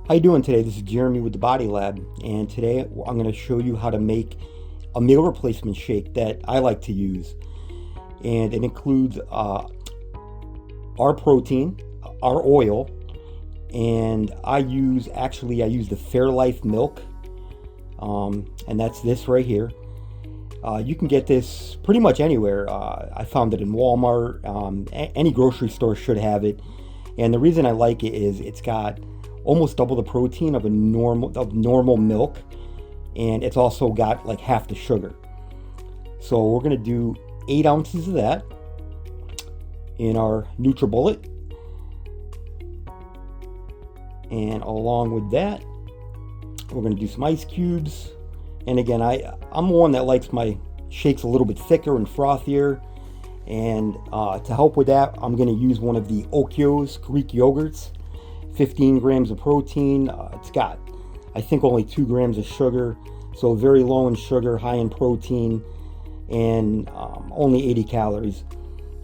How you doing today? This is Jeremy with the Body Lab, and today I'm going to show you how to make a meal replacement shake that I like to use. And it includes our protein, our oil, and I use the Fairlife Milk, and that's this right here. You can get this pretty much anywhere. I found it in Walmart. Any grocery store should have it. And the reason I like it is it's got almost double the protein of normal milk, and it's also got like half the sugar. So we're going to do 8 ounces of that in our NutriBullet, and along with that we're going to do some ice cubes. And again, I'm one that likes my shakes a little bit thicker and frothier, and to help with that I'm going to use one of the Oikos Greek yogurts. 15 grams of protein. It's got, I think, only 2 grams of sugar, so very low in sugar, high in protein, and only 80 calories.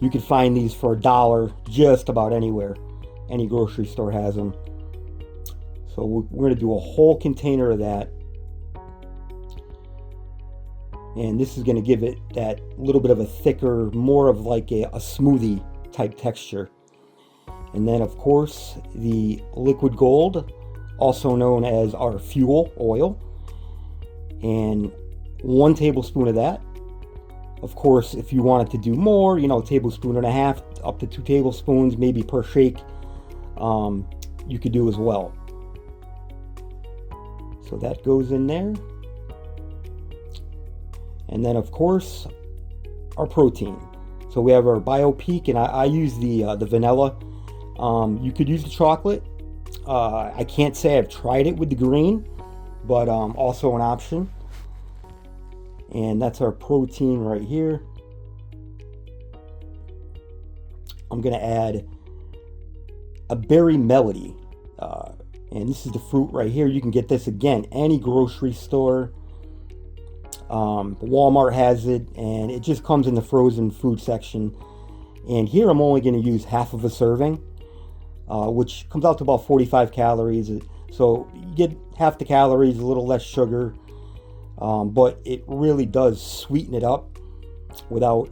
You can find these for $1 just about anywhere. Any grocery store has them. So we're going to do a whole container of that, and this is going to give it that little bit of a thicker, more of like a smoothie type texture. And then, of course, the liquid gold, also known as our fuel oil, and 1 tablespoon of that. Of course, if you wanted to do more, a tablespoon and a half up to 2 tablespoons, maybe per shake, you could do as well. So that goes in there. And then, of course, our protein. So we have our BioPeak, and I use the vanilla. You could use the chocolate. I can't say I've tried it with the green, but also an option. And that's our protein right here. I'm going to add a berry melody. And this is the fruit right here. You can get this, again, any grocery store. Walmart has it, and it just comes in the frozen food section. And here I'm only going to use half of a serving, which comes out to about 45 calories. So you get half the calories, a little less sugar, but it really does sweeten it up without,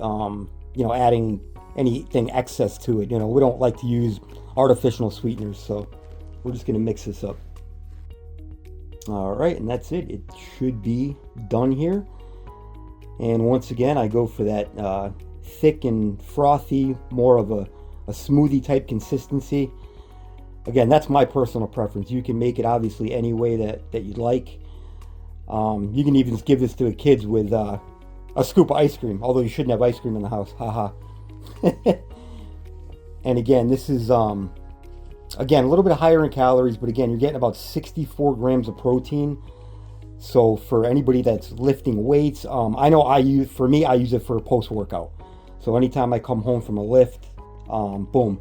adding anything excess to it. We don't like to use artificial sweeteners, so we're just going to mix this up. All right, and that's it. It should be done here. And once again, I go for that thick and frothy, more of a smoothie type consistency. Again, that's my personal preference. You can make it obviously any way that you'd like. You can even give this to the kids with a scoop of ice cream, although you shouldn't have ice cream in the house. Haha. And again, this is again a little bit higher in calories, but again, you're getting about 64 grams of protein. So for anybody that's lifting weights, I know I use it for post-workout. So anytime I come home from a lift, boom,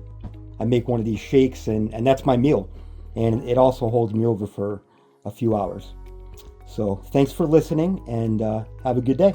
I make one of these shakes, and that's my meal. And it also holds me over for a few hours. So thanks for listening, and have a good day.